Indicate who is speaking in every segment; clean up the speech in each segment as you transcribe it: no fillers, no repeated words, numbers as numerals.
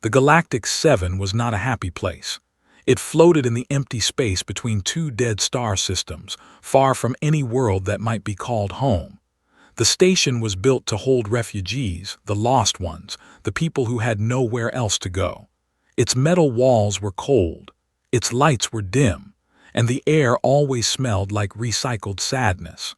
Speaker 1: The Galactic 7 was not a happy place. It floated in the empty space between two dead star systems, far from any world that might be called home. The station was built to hold refugees, the lost ones, the people who had nowhere else to go. Its metal walls were cold, its lights were dim, and the air always smelled like recycled sadness.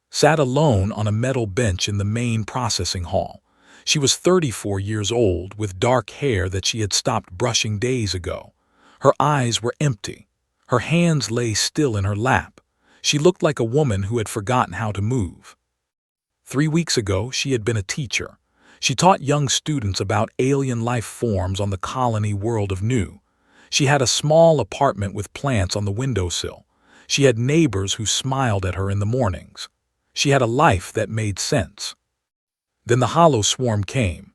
Speaker 1: Sat alone on a metal bench in the main processing hall. She was 34 years old, with dark hair that she had stopped brushing days ago. Her eyes were empty. Her hands lay still in her lap. She looked like a woman who had forgotten how to move. 3 weeks ago, she had been a teacher. She taught young students about alien life forms on the colony world of Nu. She had a small apartment with plants on the windowsill. She had neighbors who smiled at her in the mornings. She had a life that made sense. Then the Hollow Swarm came.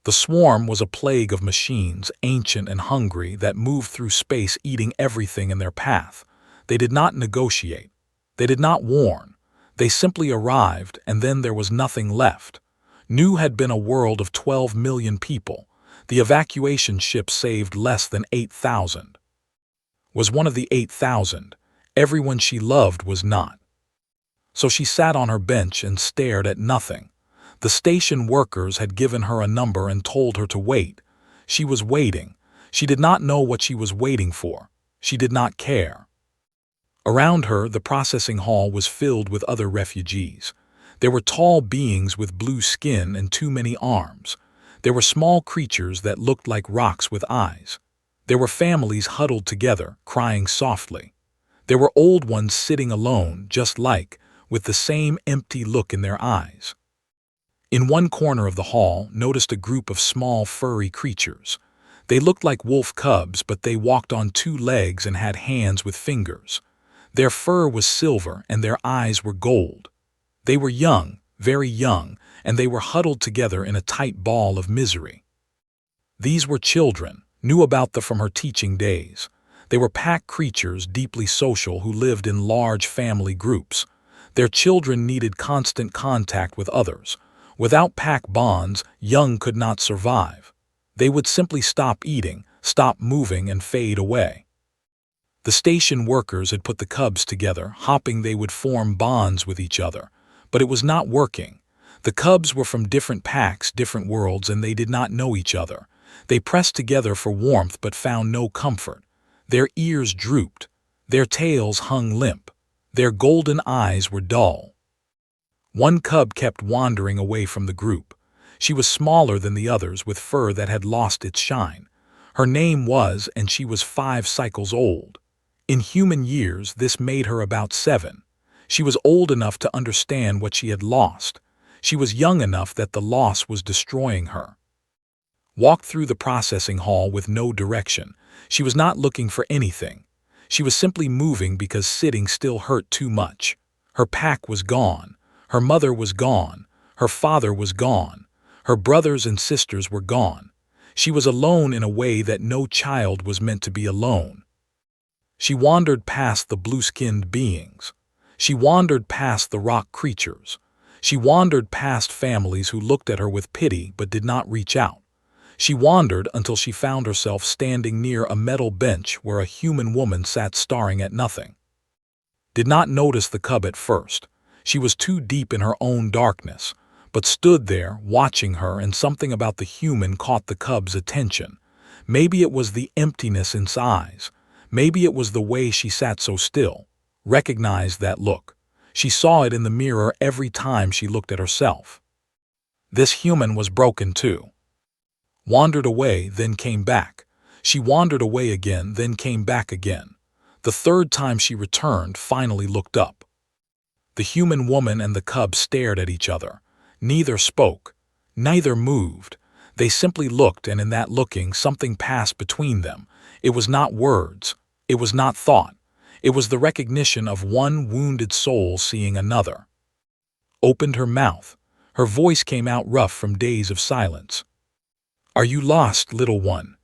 Speaker 1: The swarm was a plague of machines, ancient and hungry, that moved through space eating everything in their path. They did not negotiate. They did not warn. They simply arrived, and then there was nothing left. Nu had been a world of 12 million people. The evacuation ship saved less than 8,000. Was one of the 8,000. Everyone she loved was not. So she sat on her bench and stared at nothing. The station workers had given her a number and told her to wait. She was waiting. She did not know what she was waiting for. She did not care. Around her, the processing hall was filled with other refugees. There were tall beings with blue skin and too many arms. There were small creatures that looked like rocks with eyes. There were families huddled together, crying softly. There were old ones sitting alone, just like, with the same empty look in their eyes. In one corner of the hall, noticed a group of small furry creatures. They looked like wolf cubs, but they walked on 2 legs and had hands with fingers. Their fur was silver and their eyes were gold. They were young, very young, and they were huddled together in a tight ball of misery. These were children, knew about them from her teaching days. They were pack creatures, deeply social, who lived in large family groups. Their children needed constant contact with others. Without pack bonds, young could not survive. They would simply stop eating, stop moving, and fade away. The station workers had put the cubs together, hoping they would form bonds with each other. But it was not working. The cubs were from different packs, different worlds, and they did not know each other. They pressed together for warmth but found no comfort. Their ears drooped. Their tails hung limp. Their golden eyes were dull. One cub kept wandering away from the group. She was smaller than the others, with fur that had lost its shine. Her name was, and she was 5 cycles old. In human years, this made her about 7. She was old enough to understand what she had lost. She was young enough that the loss was destroying her. Walked through the processing hall with no direction. She was not looking for anything. She was simply moving because sitting still hurt too much. Her pack was gone. Her mother was gone. Her father was gone. Her brothers and sisters were gone. She was alone in a way that no child was meant to be alone. She wandered past the blue-skinned beings. She wandered past the rock creatures. She wandered past families who looked at her with pity but did not reach out. She wandered until she found herself standing near a metal bench where a human woman sat staring at nothing. Did not notice the cub at first. She was too deep in her own darkness, but stood there, watching her, and something about the human caught the cub's attention. Maybe it was the emptiness in its eyes. Maybe it was the way she sat so still. Recognized that look. She saw it in the mirror every time she looked at herself. This human was broken too. Wandered away, then came back. She wandered away again, then came back again. The 3rd time she returned, finally looked up. The human woman and the cub stared at each other. Neither spoke. Neither moved. They simply looked, and in that looking, something passed between them. It was not words. It was not thought. It was the recognition of one wounded soul seeing another. Opened her mouth. Her voice came out rough from days of silence. "Are you lost, little one?"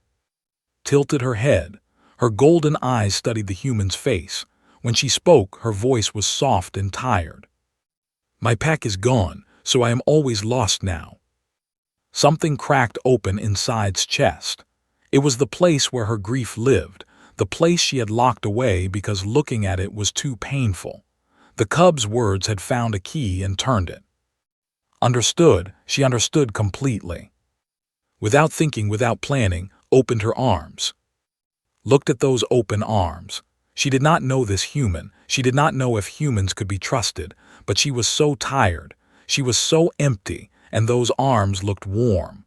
Speaker 1: Tilted her head. Her golden eyes studied the human's face. When she spoke, her voice was soft and tired. "My pack is gone, so I am always lost now." Something cracked open inside's chest. It was the place where her grief lived, the place she had locked away because looking at it was too painful. The cub's words had found a key and turned it. Understood, she understood completely. Without thinking, without planning, opened her arms. Looked at those open arms. She did not know this human, she did not know if humans could be trusted, but she was so tired, she was so empty, and those arms looked warm.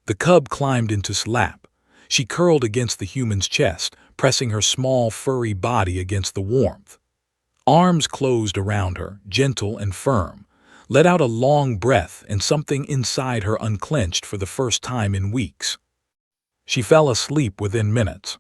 Speaker 1: The cub climbed into his lap. She curled against the human's chest, pressing her small, furry body against the warmth. Arms closed around her, gentle and firm. Let out a long breath, and something inside her unclenched for the first time in weeks. She fell asleep within minutes.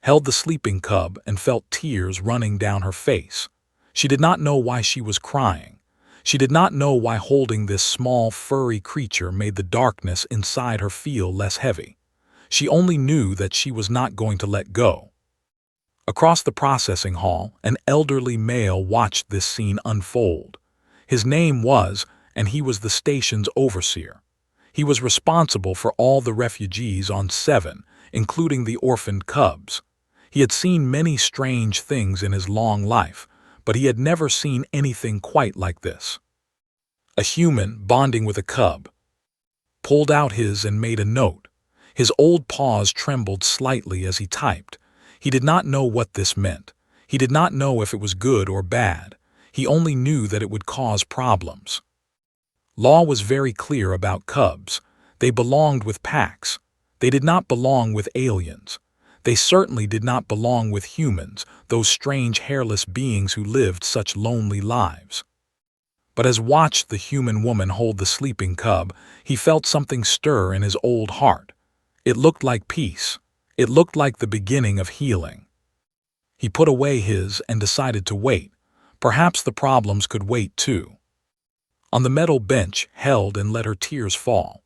Speaker 1: Held the sleeping cub and felt tears running down her face. She did not know why she was crying. She did not know why holding this small, furry creature made the darkness inside her feel less heavy. She only knew that she was not going to let go. Across the processing hall, an elderly male watched this scene unfold. His name was, and he was the station's overseer. He was responsible for all the refugees on 7, including the orphaned cubs. He had seen many strange things in his long life, but he had never seen anything quite like this. A human bonding with a cub. Pulled out his and made a note. His old paws trembled slightly as he typed. He did not know what this meant. He did not know if it was good or bad. He only knew that it would cause problems. Law was very clear about cubs. They belonged with packs. They did not belong with aliens. They certainly did not belong with humans, those strange hairless beings who lived such lonely lives. But as watched the human woman hold the sleeping cub, he felt something stir in his old heart. It looked like peace. It looked like the beginning of healing. He put away his and decided to wait. Perhaps the problems could wait too. On the metal bench, held and let her tears fall.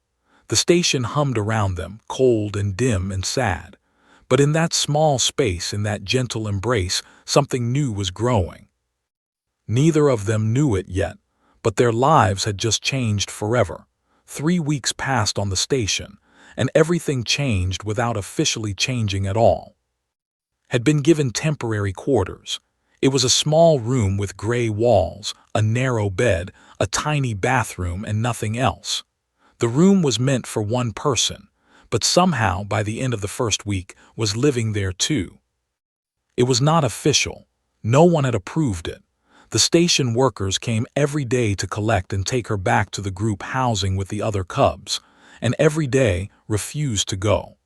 Speaker 1: The station hummed around them, cold and dim and sad. But in that small space, in that gentle embrace, something new was growing. Neither of them knew it yet, but their lives had just changed forever. 3 weeks passed on the station, and everything changed without officially changing at all. Had been given temporary quarters. It was a small room with gray walls, a narrow bed, a tiny bathroom, and nothing else. The room was meant for one person, but somehow by the end of the first week was living there too. It was not official. No one had approved it. The station workers came every day to collect and take her back to the group housing with the other cubs, and every day refused to go.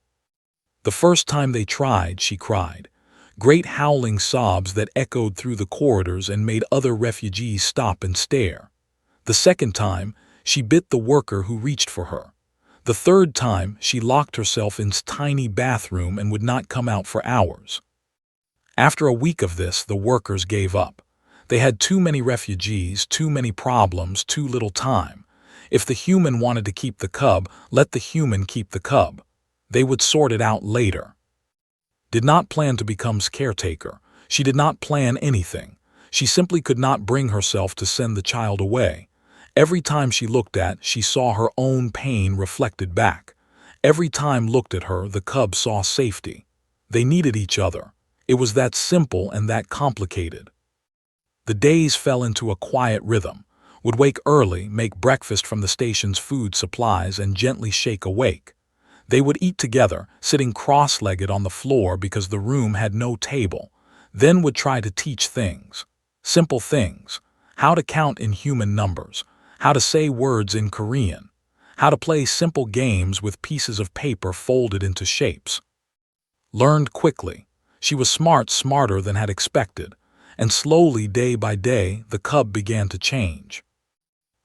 Speaker 1: The first time they tried, she cried. Great howling sobs that echoed through the corridors and made other refugees stop and stare. The second time, she bit the worker who reached for her. The third time, she locked herself in a tiny bathroom and would not come out for hours. After a week of this, the workers gave up. They had too many refugees, too many problems, too little time. If the human wanted to keep the cub, let the human keep the cub. They would sort it out later. Did not plan to become caretaker. She did not plan anything. She simply could not bring herself to send the child away. Every time she looked at, she saw her own pain reflected back. Every time looked at her, the cub saw safety. They needed each other. It was that simple and that complicated. The days fell into a quiet rhythm. Would wake early, make breakfast from the station's food supplies, and gently shake awake. They would eat together, sitting cross-legged on the floor because the room had no table. Then would try to teach things. Simple things. How to count in human numbers. How to say words in Korean. How to play simple games with pieces of paper folded into shapes. Learned quickly. She was smart, smarter than had expected. And slowly, day by day, the cub began to change.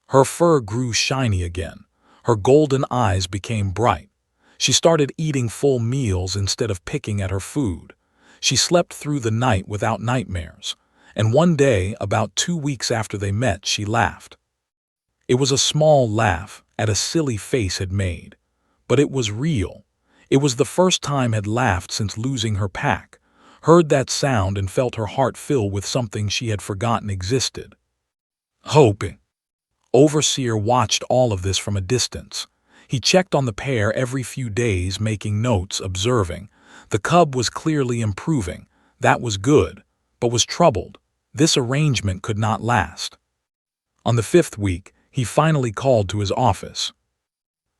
Speaker 1: Her fur grew shiny again. Her golden eyes became bright. She started eating full meals instead of picking at her food. She slept through the night without nightmares. And one day, about 2 weeks after they met, she laughed. It was a small laugh at a silly face had made. But it was real. It was the first time had laughed since losing her pack. Heard that sound and felt her heart fill with something she had forgotten existed. Hope. Overseer watched all of this from a distance. He checked on the pair every few days, making notes, observing. The cub was clearly improving. That was good, but was troubled. This arrangement could not last. On the 5th week, he finally called to his office.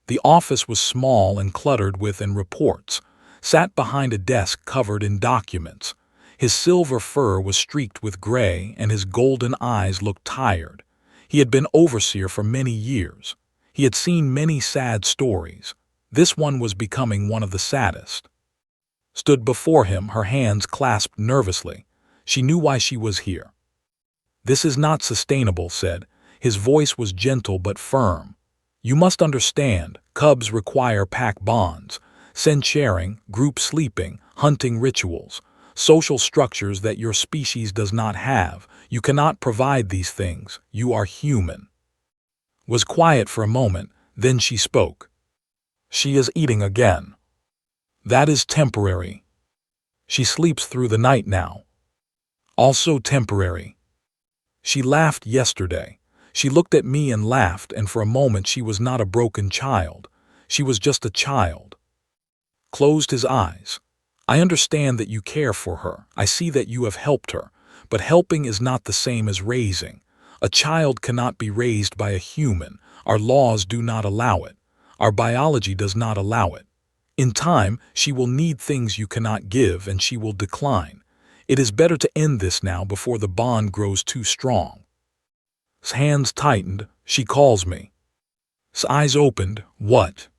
Speaker 1: The office was small and cluttered with reports. Sat behind a desk covered in documents. His silver fur was streaked with gray, and his golden eyes looked tired. He had been overseer for many years. He had seen many sad stories. This one was becoming one of the saddest. Stood before him, her hands clasped nervously. She knew why she was here. "This is not sustainable," said. His voice was gentle but firm. "You must understand, cubs require pack bonds, scent sharing, group sleeping, hunting rituals, social structures that your species does not have. You cannot provide these things. You are human." Was quiet for a moment, then she spoke. "She is eating again. That is temporary. She sleeps through the night now. Also temporary. She laughed yesterday. She looked at me and laughed, and for a moment she was not a broken child. She was just a child." Closed his eyes. "I understand that you care for her. I see that you have helped her. But helping is not the same as raising. A child cannot be raised by a human. Our laws do not allow it. Our biology does not allow it. In time, she will need things you cannot give, and she will decline. It is better to end this now before the bond grows too strong." His hands tightened. "She calls me." His eyes opened. "What?"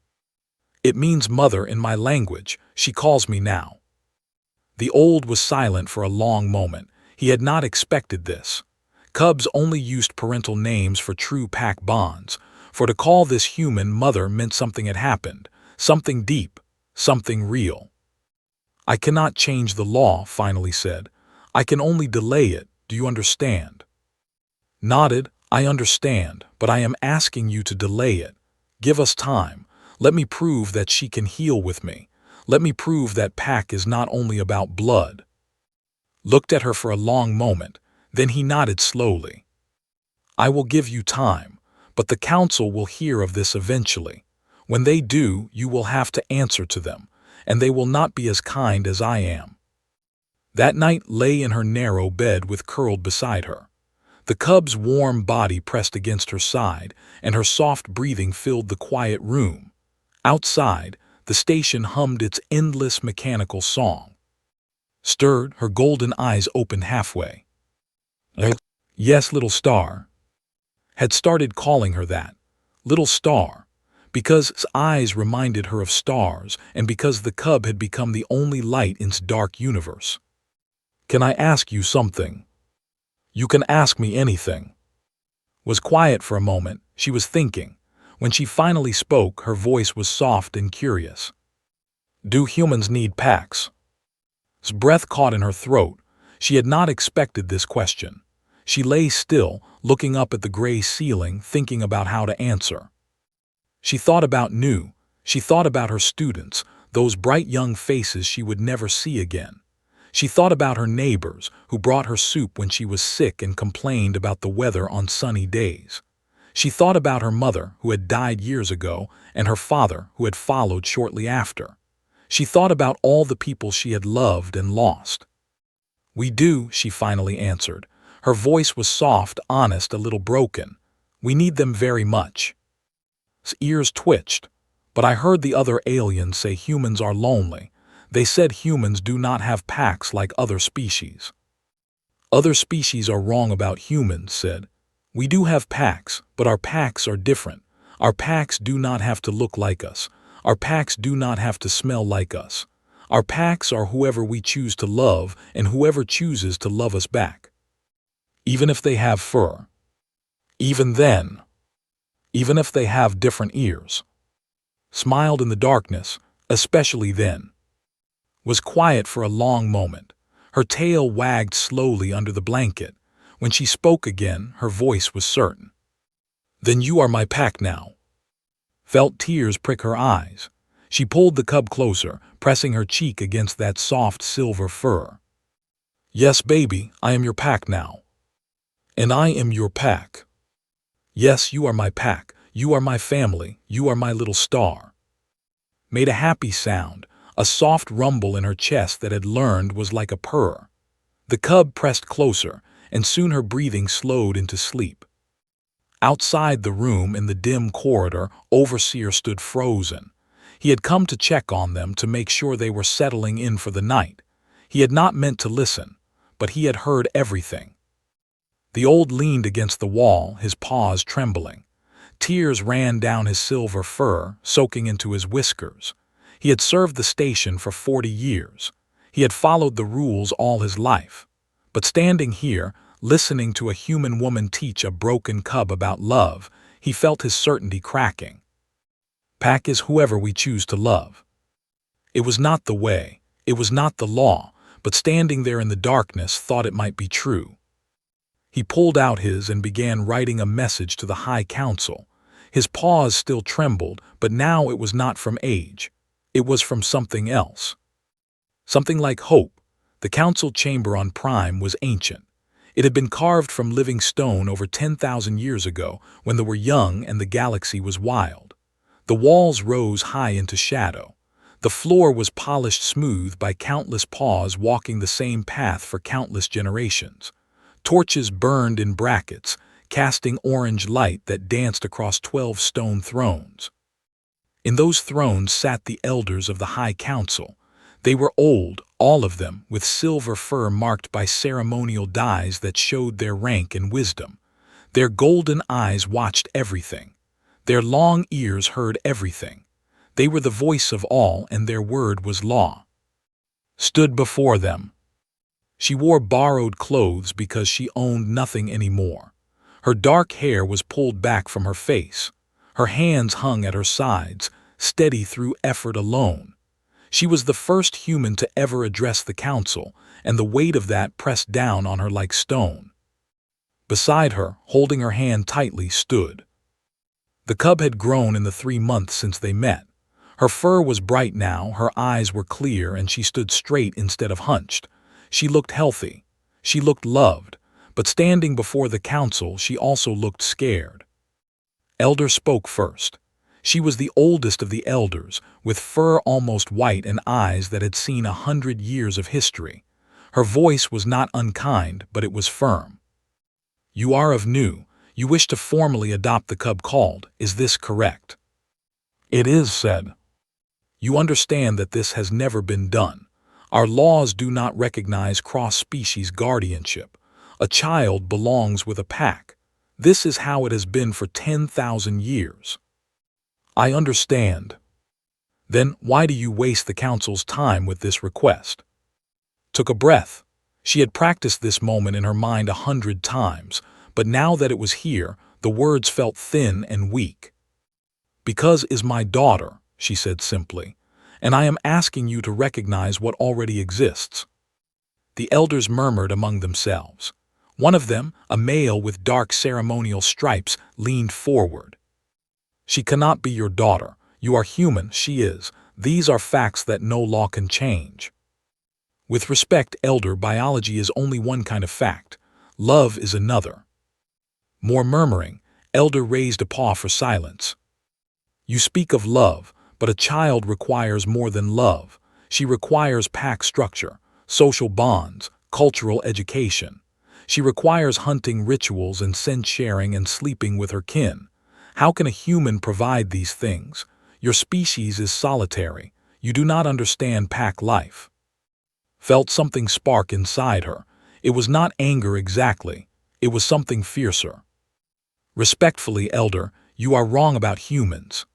Speaker 1: "It means mother in my language. She calls me now." The old was silent for a long moment. He had not expected this. Cubs only used parental names for true pack bonds. For to call this human mother meant something had happened, something deep, something real. "I cannot change the law," finally said. "I can only delay it. Do you understand?" Nodded. "I understand, but I am asking you to delay it. Give us time. Let me prove that she can heal with me. Let me prove that pack is not only about blood." Looked at her for a long moment, then he nodded slowly. "I will give you time, but the council will hear of this eventually. When they do, you will have to answer to them, and they will not be as kind as I am." That night lay in her narrow bed with curled beside her. The cub's warm body pressed against her side, and her soft breathing filled the quiet room. Outside, the station hummed its endless mechanical song. Stirred, her golden eyes opened halfway. "Yes, little star." Had started calling her that. Little star. Because his eyes reminded her of stars, and because the cub had become the only light in its dark universe. "Can I ask you something?" "You can ask me anything." Was quiet for a moment. She was thinking. When she finally spoke, her voice was soft and curious. "Do humans need packs?" His breath caught in her throat. She had not expected this question. She lay still, looking up at the gray ceiling, thinking about how to answer. She thought about New. She thought about her students, those bright young faces she would never see again. She thought about her neighbors, who brought her soup when she was sick and complained about the weather on sunny days. She thought about her mother, who had died years ago, and her father, who had followed shortly after. She thought about all the people she had loved and lost. "We do," she finally answered. Her voice was soft, honest, a little broken. "We need them very much." His ears twitched. "But I heard the other aliens say humans are lonely. They said humans do not have packs like other species." "Other species are wrong about humans," said. "We do have packs, but our packs are different. Our packs do not have to look like us. Our packs do not have to smell like us. Our packs are whoever we choose to love and whoever chooses to love us back. Even if they have fur. Even then. Even if they have different ears." Smiled in the darkness, especially then. Was quiet for a long moment. Her tail wagged slowly under the blanket. When she spoke again, her voice was certain. "Then you are my pack now." Felt tears prick her eyes. She pulled the cub closer, pressing her cheek against that soft silver fur. "Yes, baby, I am your pack now. And I am your pack. Yes, you are my pack. You are my family, you are my little star. Made a happy sound, a soft rumble in her chest that had learned was like a purr. The cub pressed closer, and soon her breathing slowed into sleep. Outside the room in the dim corridor, Overseer stood frozen. He had come to check on them to make sure they were settling in for the night. He had not meant to listen, but he had heard everything. The old leaned against the wall, his paws trembling. Tears ran down his silver fur, soaking into his whiskers. He had served the station for 40 years. He had followed the rules all his life. But standing here, listening to a human woman teach a broken cub about love, he felt his certainty cracking. Pack is whoever we choose to love. It was not the way, it was not the law, but standing there in the darkness thought it might be true. He pulled out his and began writing a message to the High Council. His paws still trembled, but now it was not from age. It was from something else. Something like hope. The council chamber on Prime was ancient. It had been carved from living stone over 10,000 years ago, when they were young and the galaxy was wild. The walls rose high into shadow. The floor was polished smooth by countless paws walking the same path for countless generations. Torches burned in brackets, casting orange light that danced across 12 stone thrones. In those thrones sat the elders of the High Council. They were old, all of them, with silver fur marked by ceremonial dyes that showed their rank and wisdom. Their golden eyes watched everything. Their long ears heard everything. They were the voice of all, and their word was law. Stood before them. She wore borrowed clothes because she owned nothing anymore. Her dark hair was pulled back from her face. Her hands hung at her sides, steady through effort alone. She was the first human to ever address the council, and the weight of that pressed down on her like stone. Beside her, holding her hand tightly, stood. The cub had grown in the 3 months since they met. Her fur was bright now, her eyes were clear, and she stood straight instead of hunched. She looked healthy. She looked loved. But standing before the council, she also looked scared. Elder spoke first. She was the oldest of the elders, with fur almost white and eyes that had seen 100 years of history. Her voice was not unkind, but it was firm. You are of new. You wish to formally adopt the cub called. Is this correct? It is, said. You understand that this has never been done. Our laws do not recognize cross-species guardianship. A child belongs with a pack. This is how it has been for 10,000 years. I understand. Then why do you waste the council's time with this request? Took a breath. She had practiced this moment in her mind 100 times, but now that it was here, the words felt thin and weak. Because is my daughter, she said simply, and I am asking you to recognize what already exists. The elders murmured among themselves. One of them, a male with dark ceremonial stripes, leaned forward. She cannot be your daughter. You are human, she is. These are facts that no law can change. With respect, elder, biology is only one kind of fact. Love is another. More murmuring, elder raised a paw for silence. You speak of love, but a child requires more than love. She requires pack structure, social bonds, cultural education. She requires hunting rituals and scent sharing and sleeping with her kin. How can a human provide these things? Your species is solitary. You do not understand pack life. Felt something spark inside her. It was not anger exactly. It was something fiercer. Respectfully, elder, you are wrong about humans.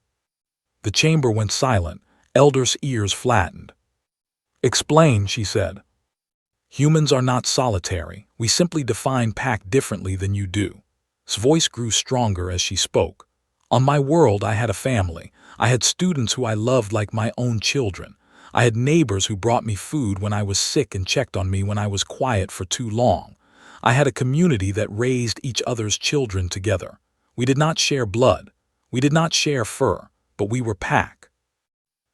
Speaker 1: The chamber went silent. Elder's ears flattened. Explain, she said. Humans are not solitary. We simply define pack differently than you do. His voice grew stronger as she spoke. On my world, I had a family. I had students who I loved like my own children. I had neighbors who brought me food when I was sick and checked on me when I was quiet for too long. I had a community that raised each other's children together. We did not share blood. We did not share fur, but we were pack.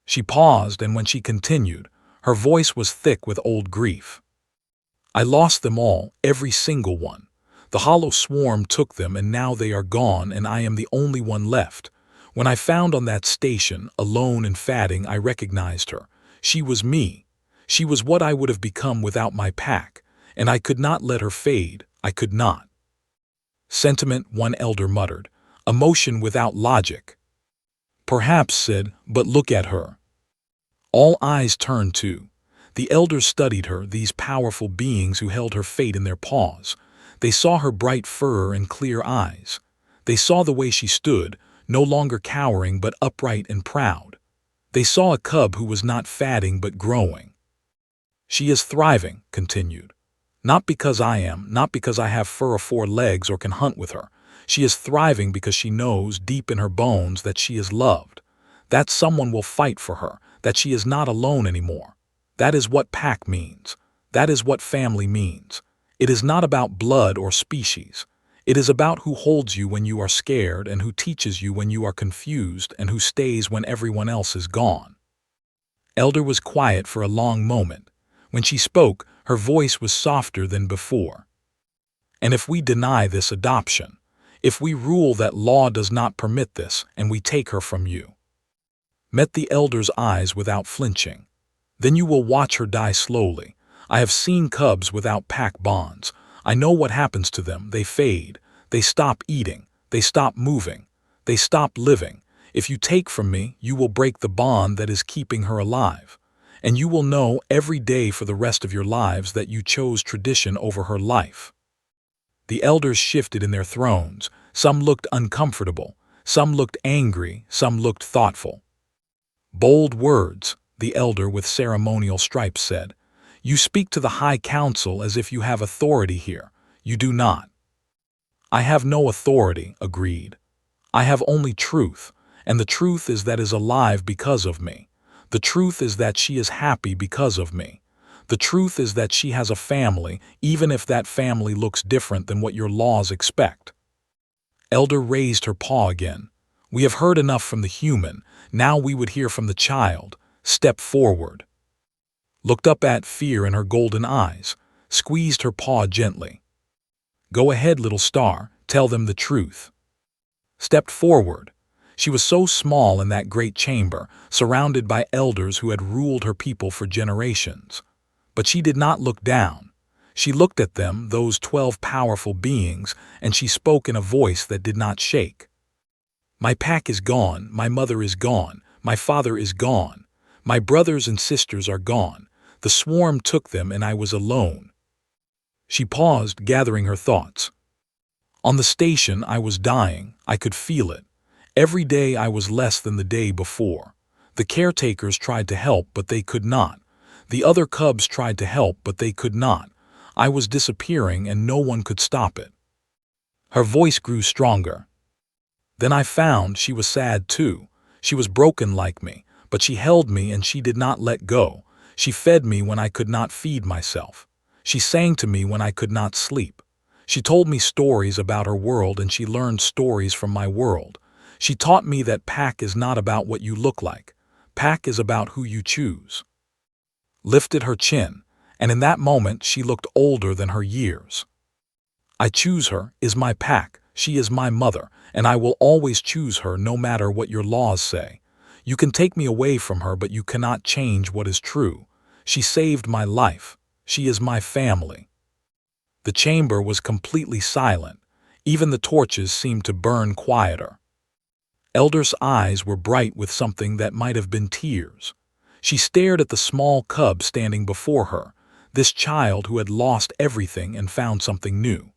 Speaker 1: She paused, and when she continued, her voice was thick with old grief. I lost them all, every single one. The hollow swarm took them, and now they are gone, and I am the only one left. When I found on that station, alone and fatting, I recognized her. She was me. She was what I would have become without my pack, and I could not let her fade. I could not. Sentiment, one elder muttered. Emotion without logic. Perhaps, said, but look at her. All eyes turned to. The elders studied her, these powerful beings who held her fate in their paws. They saw her bright fur and clear eyes. They saw the way she stood, no longer cowering but upright and proud. They saw a cub who was not fatting but growing. She is thriving, continued. Not because I am, not because I have fur or 4 legs or can hunt with her. She is thriving because she knows deep in her bones that she is loved, that someone will fight for her, that she is not alone anymore. That is what pack means. That is what family means. It is not about blood or species. It is about who holds you when you are scared and who teaches you when you are confused and who stays when everyone else is gone. Elder was quiet for a long moment. When she spoke, her voice was softer than before. And if we deny this adoption, if we rule that law does not permit this and we take her from you, met the elder's eyes without flinching, then you will watch her die slowly. I have seen cubs without pack bonds. I know what happens to them. They fade. They stop eating. They stop moving. They stop living. If you take from me, you will break the bond that is keeping her alive. And you will know every day for the rest of your lives that you chose tradition over her life. The elders shifted in their thrones. Some looked uncomfortable. Some looked angry. Some looked thoughtful. Bold words, the elder with ceremonial stripes said. You speak to the High Council as if you have authority here. You do not. I have no authority, agreed. I have only truth, and the truth is that is alive because of me. The truth is that she is happy because of me. The truth is that she has a family, even if that family looks different than what your laws expect. Elder raised her paw again. We have heard enough from the human. Now we would hear from the child. Step forward. Looked up at fear in her golden eyes, squeezed her paw gently. Go ahead, little star, tell them the truth. Stepped forward. She was so small in that great chamber, surrounded by elders who had ruled her people for generations. But she did not look down. She looked at them, those 12 powerful beings, and she spoke in a voice that did not shake. My pack is gone, my mother is gone, my father is gone, my brothers and sisters are gone. The swarm took them and I was alone. She paused, gathering her thoughts. On the station I was dying, I could feel it. Every day I was less than the day before. The caretakers tried to help, but they could not. The other cubs tried to help, but they could not. I was disappearing and no one could stop it. Her voice grew stronger. Then I found she was sad too. She was broken like me, but she held me and she did not let go. She fed me when I could not feed myself. She sang to me when I could not sleep. She told me stories about her world and she learned stories from my world. She taught me that pack is not about what you look like. Pack is about who you choose. Lifted her chin, and in that moment she looked older than her years. I choose her, is my pack. She is my mother, and I will always choose her no matter what your laws say. You can take me away from her, but you cannot change what is true. She saved my life. She is my family. The chamber was completely silent. Even the torches seemed to burn quieter. Elder's eyes were bright with something that might have been tears. She stared at the small cub standing before her, this child who had lost everything and found something new.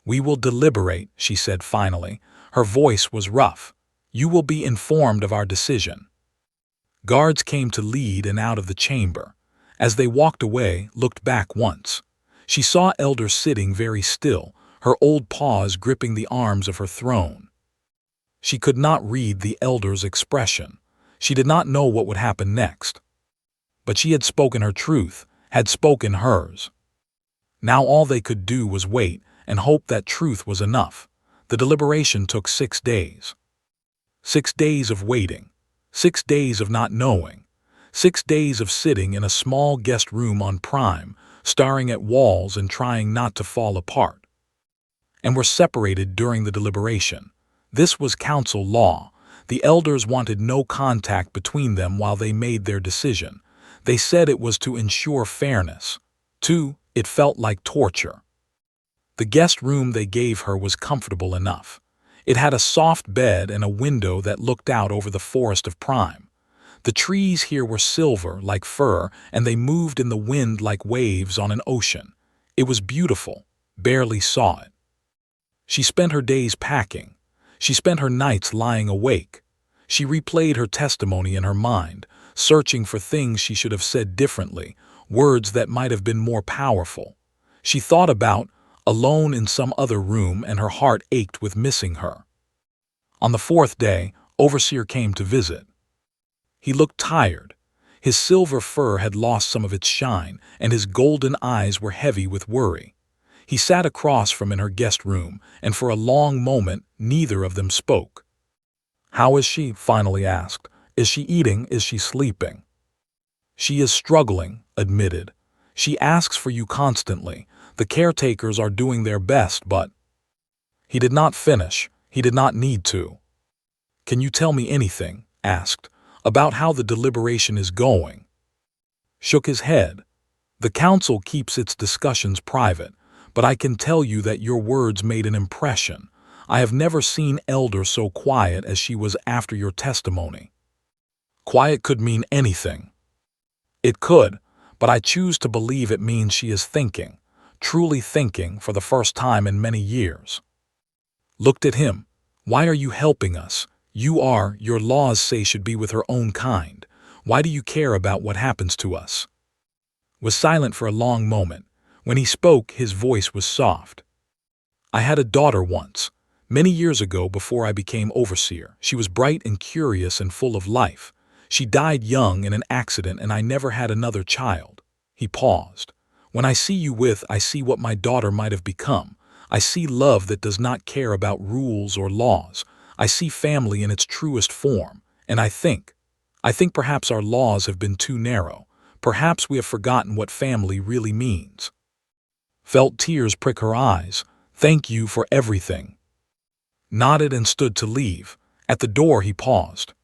Speaker 1: We will deliberate, she said finally. Her voice was rough. You will be informed of our decision. Guards came to lead and out of the chamber. As they walked away, looked back once. She saw Elder sitting very still, her old paws gripping the arms of her throne. She could not read the Elder's expression. She did not know what would happen next. But she had spoken her truth, had spoken hers. Now all they could do was wait and hope that truth was enough. The deliberation took 6 days. 6 days of waiting. 6 days of not knowing. 6 days of sitting in a small guest room on Prime, staring at walls and trying not to fall apart. and were separated during the deliberation. This was council law. The elders wanted no contact between them while they made their decision. They said it was to ensure fairness. 2. It felt like torture. The guest room they gave her was comfortable enough. It had a soft bed and a window that looked out over the forest of Prime. The trees here were silver, like fur, and they moved in the wind like waves on an ocean. It was beautiful. Barely saw it. She spent her days packing. She spent her nights lying awake. She replayed her testimony in her mind, searching for things she should have said differently, words that might have been more powerful. She thought about, alone in some other room, and her heart ached with missing her. On the 4th day, Overseer came to visit. He looked tired. His silver fur had lost some of its shine, and his golden eyes were heavy with worry. He sat across from in her guest room, and for a long moment neither of them spoke. "How is she?" finally asked. "Is she eating? Is she sleeping?" "She is struggling," admitted. "She asks for you constantly. The caretakers are doing their best, but—" He did not finish. He did not need to. "Can you tell me anything?" asked. "About how the deliberation is going?" Shook his head. "The council keeps its discussions private, but I can tell you that your words made an impression. I have never seen Elder so quiet as she was after your testimony." Quiet could mean anything. It could, but I choose to believe it means she is thinking, truly thinking for the first time in many years. Looked at him. "Why are you helping us? Your laws say should be with her own kind. Why do you care about what happens to us?" Was silent for a long moment. When he spoke, his voice was soft. "I had a daughter once, many years ago before I became overseer. She was bright and curious and full of life. She died young in an accident and I never had another child." He paused. "When I see you with, I see what my daughter might have become. I see love that does not care about rules or laws. I see family in its truest form, and I think perhaps our laws have been too narrow. Perhaps we have forgotten what family really means." Felt tears prick her eyes. "Thank you for everything." Nodded and stood to leave. At the door he paused.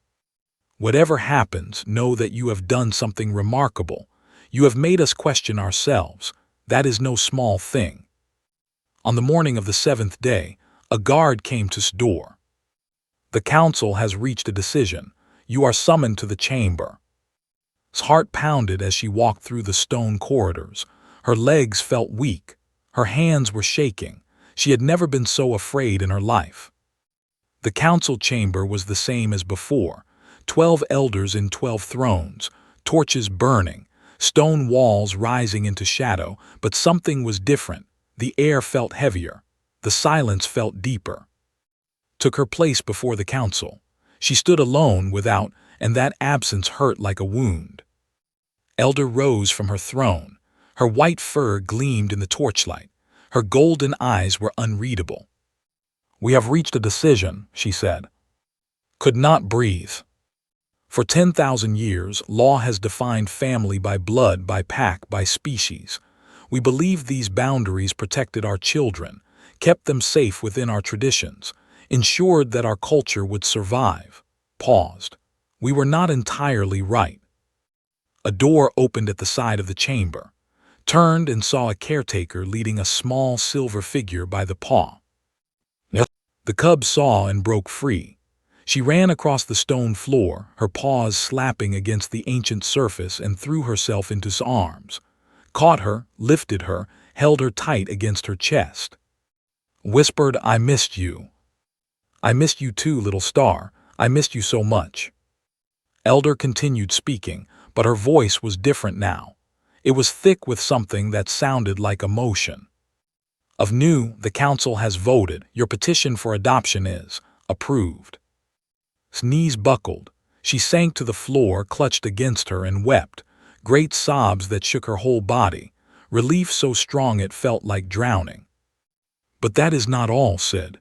Speaker 1: "Whatever happens, know that you have done something remarkable. You have made us question ourselves. That is no small thing." On the morning of the 7th day, a guard came to his door. "The council has reached a decision. You are summoned to the chamber." His heart pounded as she walked through the stone corridors. Her legs felt weak. Her hands were shaking. She had never been so afraid in her life. The council chamber was the same as before. 12 elders in 12 thrones, torches burning, stone walls rising into shadow, but something was different. The air felt heavier. The silence felt deeper. Took her place before the council. She stood alone without, and that absence hurt like a wound. Elder rose from her throne. Her white fur gleamed in the torchlight. Her golden eyes were unreadable. "We have reached a decision," she said. Could not breathe. For 10,000 years, law has defined family by blood, by pack, by species. We believed these boundaries protected our children, kept them safe within our traditions, ensured that our culture would survive. Paused. We were not entirely right. A door opened at the side of the chamber. Turned and saw a caretaker leading a small silver figure by the paw. The cub saw and broke free. She ran across the stone floor, her paws slapping against the ancient surface, and threw herself into his arms. Caught her, lifted her, held her tight against her chest. Whispered, "I missed you. I missed you too, little star. I missed you so much." Elder continued speaking, but her voice was different now. It was thick with something that sounded like emotion. "Of new, the council has voted. Your petition for adoption is approved." His knees buckled. She sank to the floor, clutched against her, and wept. Great sobs that shook her whole body. Relief so strong it felt like drowning. "But that is not all," said.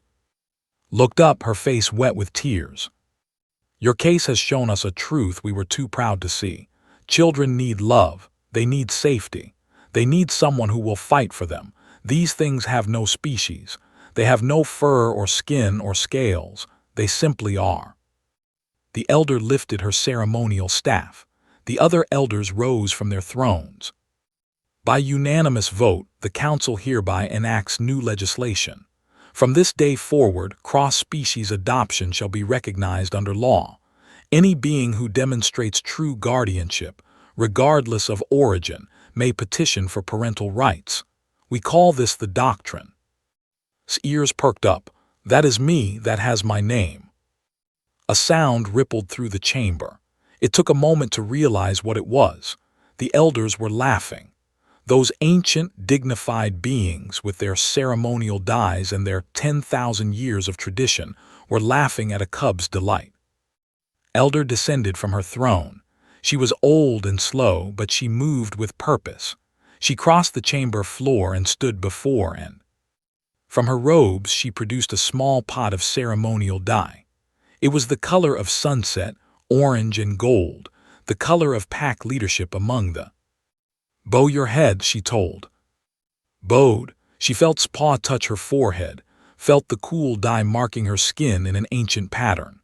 Speaker 1: Looked up, her face wet with tears. "Your case has shown us a truth we were too proud to see. Children need love. They need safety. They need someone who will fight for them. These things have no species. They have no fur or skin or scales. They simply are. The elder lifted her ceremonial staff. The other elders rose from their thrones. By unanimous vote, the council hereby enacts new legislation. From this day forward, cross-species adoption shall be recognized under law. Any being who demonstrates true guardianship, regardless of origin, may petition for parental rights. We call this the doctrine. His ears perked up. That is me, that has my name. A sound rippled through the chamber. It took a moment to realize what it was. The elders were laughing. Those ancient, dignified beings with their ceremonial dyes and their 10,000 years of tradition were laughing at a cub's delight. Elder descended from her throne. She was old and slow, but she moved with purpose. She crossed the chamber floor and stood before and from her robes she produced a small pot of ceremonial dye. It was the color of sunset, orange and gold, the color of pack leadership among the Bow your head, she told. Bowed, she felt S's paw touch her forehead, felt the cool dye marking her skin in an ancient pattern.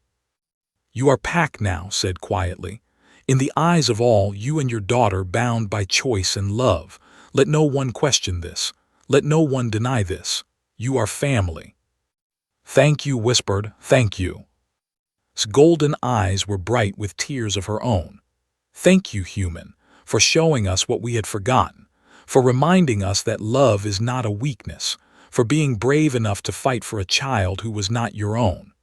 Speaker 1: You are pack now, said quietly. In the eyes of all, you and your daughter bound by choice and love. Let no one question this. Let no one deny this. You are family. Thank you, whispered, thank you. S's golden eyes were bright with tears of her own. Thank you, human, for showing us what we had forgotten, for reminding us that love is not a weakness, for being brave enough to fight for a child who was not your own.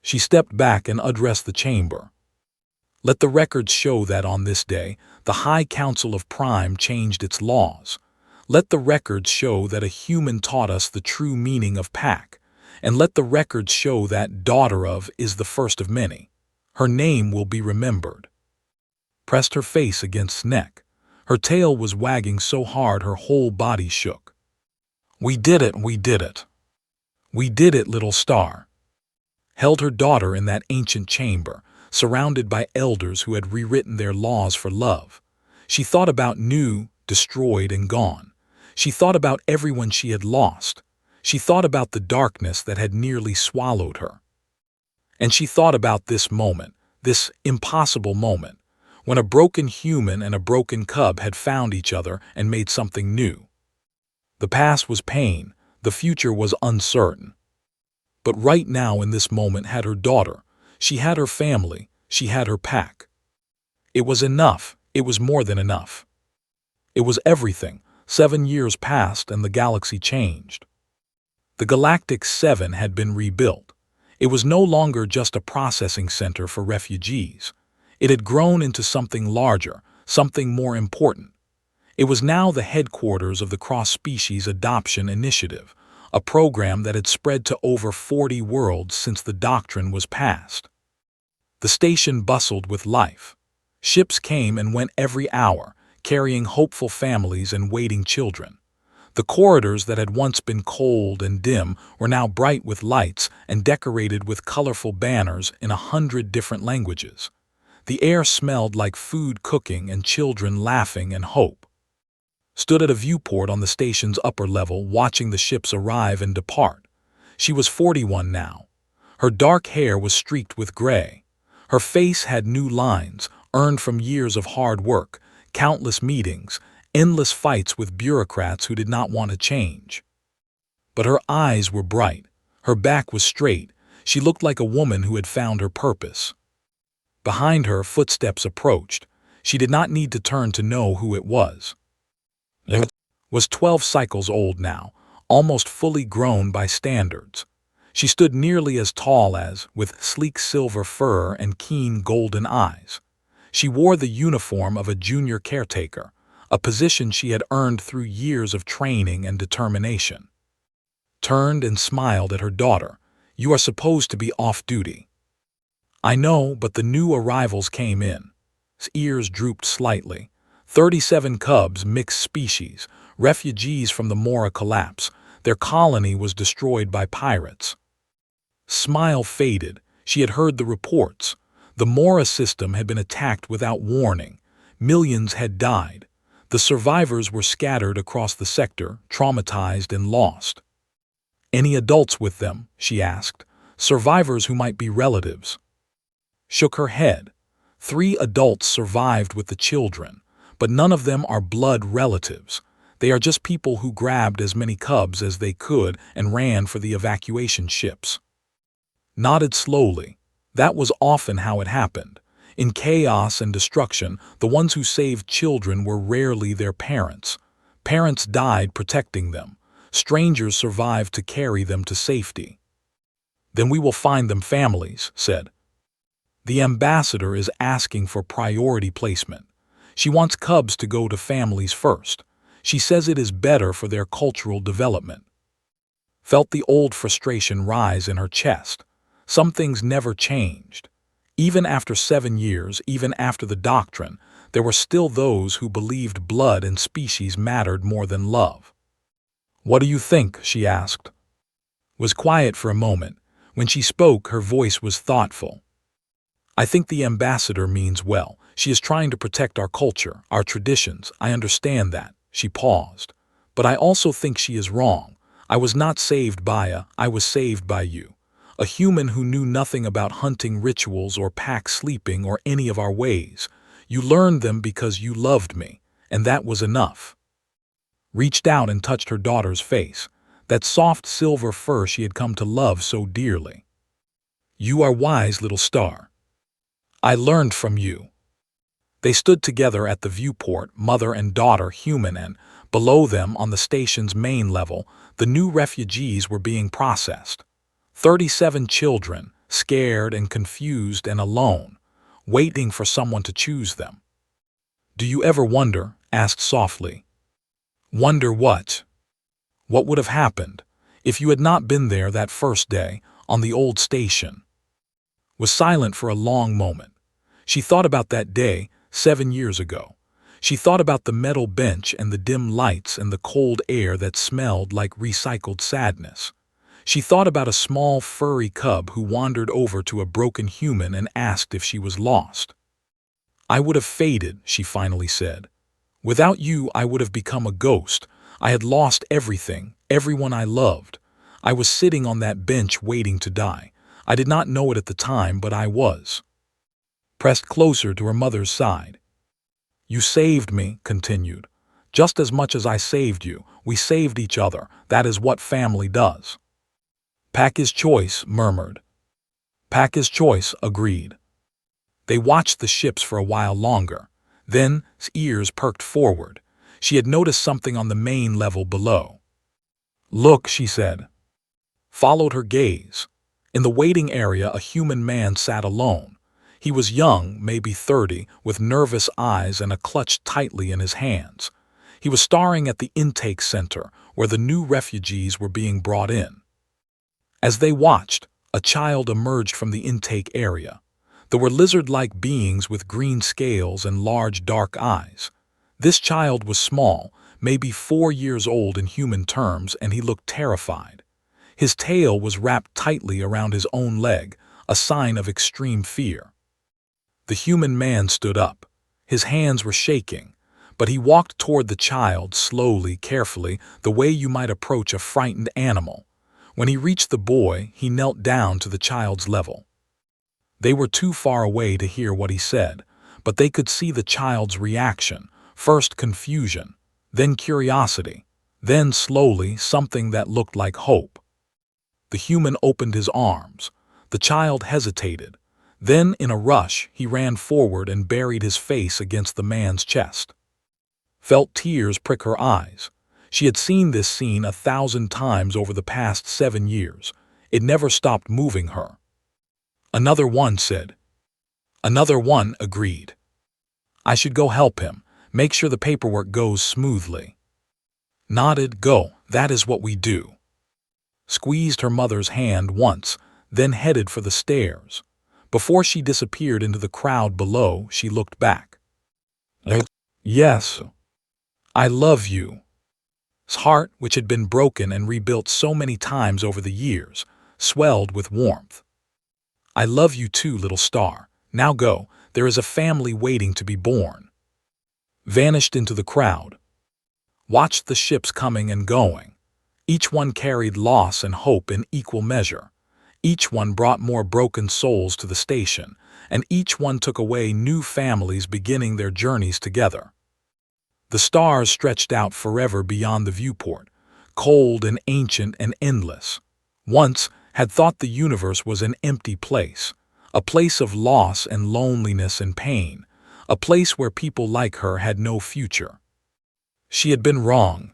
Speaker 1: She stepped back and addressed the chamber. Let the records show that on this day, the High Council of Prime changed its laws. Let the records show that a human taught us the true meaning of pack, and let the records show that daughter of is the first of many. Her name will be remembered. Pressed her face against S's neck. Her tail was wagging so hard her whole body shook. We did it, we did it. We did it, little star. Held her daughter in that ancient chamber, surrounded by elders who had rewritten their laws for love. She thought about new, destroyed, and gone. She thought about everyone she had lost. She thought about the darkness that had nearly swallowed her. And she thought about this moment, this impossible moment, when a broken human and a broken cub had found each other and made something new. The past was pain, the future was uncertain. But right now in this moment had her daughter, she had her family, she had her pack. It was enough, it was more than enough. It was everything. 7 years passed and the galaxy changed. The Galactic 7 had been rebuilt. It was no longer just a processing center for refugees. It had grown into something larger, something more important. It was now the headquarters of the Cross-Species Adoption Initiative, a program that had spread to over 40 worlds since the doctrine was passed. The station bustled with life. Ships came and went every hour, carrying hopeful families and waiting children. The corridors that had once been cold and dim were now bright with lights and decorated with colorful banners in 100 different languages. The air smelled like food cooking and children laughing and hope. Stood at a viewport on the station's upper level watching the ships arrive and depart. She was 41 now. Her dark hair was streaked with gray. Her face had new lines, earned from years of hard work, countless meetings, endless fights with bureaucrats who did not want to change. But her eyes were bright. Her back was straight. She looked like a woman who had found her purpose. Behind her, footsteps approached. She did not need to turn to know who it was. It was 12 cycles old now, almost fully grown by standards. She stood nearly as tall as, with sleek silver fur and keen golden eyes. She wore the uniform of a junior caretaker, a position she had earned through years of training and determination. Turned and smiled at her daughter. You are supposed to be off duty. I know, but the new arrivals came in. His ears drooped slightly. 37 cubs, mixed species, refugees from the Mora collapse. Their colony was destroyed by pirates. Smile faded. She had heard the reports. The Mora system had been attacked without warning. Millions had died. The survivors were scattered across the sector, traumatized and lost. Any adults with them? She asked. Survivors who might be relatives. Shook her head. 3 adults survived with the children, but none of them are blood relatives. They are just people who grabbed as many cubs as they could and ran for the evacuation ships. Nodded slowly. That was often how it happened. In chaos and destruction, the ones who saved children were rarely their parents. Parents died protecting them. Strangers survived to carry them to safety. Then we will find them families, said. The ambassador is asking for priority placement. She wants cubs to go to families first. She says it is better for their cultural development. Felt the old frustration rise in her chest. Some things never changed. Even after 7 years, even after the doctrine, there were still those who believed blood and species mattered more than love. What do you think? She asked. Was quiet for a moment. When she spoke, her voice was thoughtful. I think the ambassador means well. She is trying to protect our culture, our traditions. I understand that. She paused. But I also think she is wrong. I was not saved by I was saved by you. A human who knew nothing about hunting rituals or pack sleeping or any of our ways. You learned them because you loved me, and that was enough. Reached out and touched her daughter's face, that soft silver fur she had come to love so dearly. You are wise, little star. I learned from you. They stood together at the viewport, mother and daughter, human, and below them on the station's main level, the new refugees were being processed. 37 children, scared and confused and alone, waiting for someone to choose them. Do you ever wonder? Asked softly. Wonder what? What would have happened if you had not been there that first day on the old station? Was silent for a long moment. She thought about that day 7 years ago. She thought about the metal bench and the dim lights and the cold air that smelled like recycled sadness. She thought about a small furry cub who wandered over to a broken human and asked if she was lost. I would have faded, she finally said. Without you, I would have become a ghost. I had lost everything, everyone I loved. I was sitting on that bench waiting to die. I did not know it at the time, but I was. Pressed closer to her mother's side. You saved me, continued. Just as much as I saved you, we saved each other. That is what family does. Pack his choice, murmured. Pack his choice, agreed. They watched the ships for a while longer. Then, his ears perked forward. She had noticed something on the main level below. Look, she said. Followed her gaze. In the waiting area, a human man sat alone. He was young, maybe 30, with nervous eyes and a clutch tightly in his hands. He was staring at the intake center, where the new refugees were being brought in. As they watched, a child emerged from the intake area. There were lizard-like beings with green scales and large dark eyes. This child was small, maybe 4 years old in human terms, and he looked terrified. His tail was wrapped tightly around his own leg, a sign of extreme fear. The human man stood up. His hands were shaking, but he walked toward the child slowly, carefully, the way you might approach a frightened animal. When he reached the boy, he knelt down to the child's level. They were too far away to hear what he said, but they could see the child's reaction, first confusion, then curiosity, then slowly something that looked like hope. The human opened his arms. The child hesitated. Then, in a rush, he ran forward and buried his face against the man's chest. Felt tears prick her eyes. She had seen this scene 1,000 times over the past 7 years. It never stopped moving her. Another one said. Another one agreed. I should go help him, make sure the paperwork goes smoothly. Nodded, go, that is what we do. Squeezed her mother's hand once, then headed for the stairs. Before she disappeared into the crowd below, she looked back. Yes, I love you. His heart, which had been broken and rebuilt so many times over the years, swelled with warmth. I love you too, little star. Now go, there is a family waiting to be born. Vanished into the crowd. Watched the ships coming and going. Each one carried loss and hope in equal measure. Each one brought more broken souls to the station, and each one took away new families beginning their journeys together. The stars stretched out forever beyond the viewport, cold and ancient and endless. Once had thought the universe was an empty place, a place of loss and loneliness and pain, a place where people like her had no future. She had been wrong.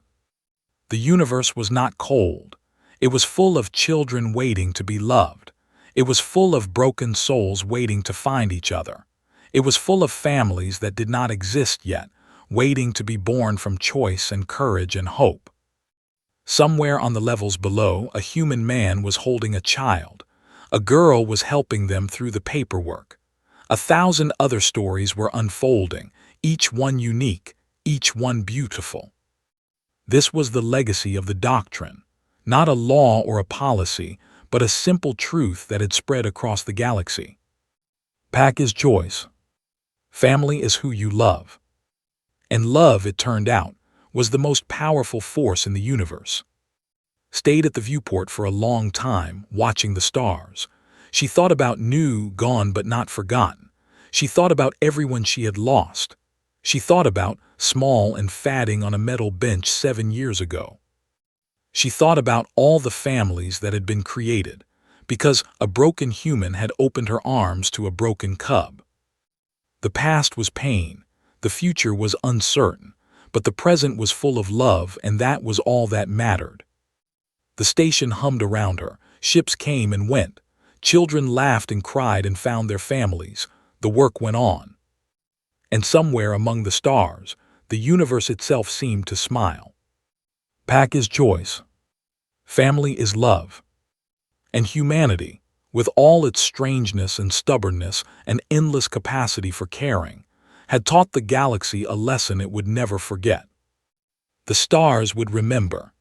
Speaker 1: The universe was not cold. It was full of children waiting to be loved. It was full of broken souls waiting to find each other. It was full of families that did not exist yet, waiting to be born from choice and courage and hope. Somewhere on the levels below, a human man was holding a child. A girl was helping them through the paperwork. 1,000 other stories were unfolding, each one unique, each one beautiful. This was the legacy of the doctrine, not a law or a policy, but a simple truth that had spread across the galaxy. Pack is choice. Family is who you love. And love, it turned out, was the most powerful force in the universe. Stayed at the viewport for a long time, watching the stars. She thought about new, gone but not forgotten. She thought about everyone she had lost. She thought about small and fatting on a metal bench 7 years ago. She thought about all the families that had been created, because a broken human had opened her arms to a broken cub. The past was pain, the future was uncertain, but the present was full of love, and that was all that mattered. The station hummed around her, ships came and went, children laughed and cried and found their families, the work went on. And somewhere among the stars, the universe itself seemed to smile. Pack is choice. Family is love. And humanity, with all its strangeness and stubbornness and endless capacity for caring, had taught the galaxy a lesson it would never forget. The stars would remember.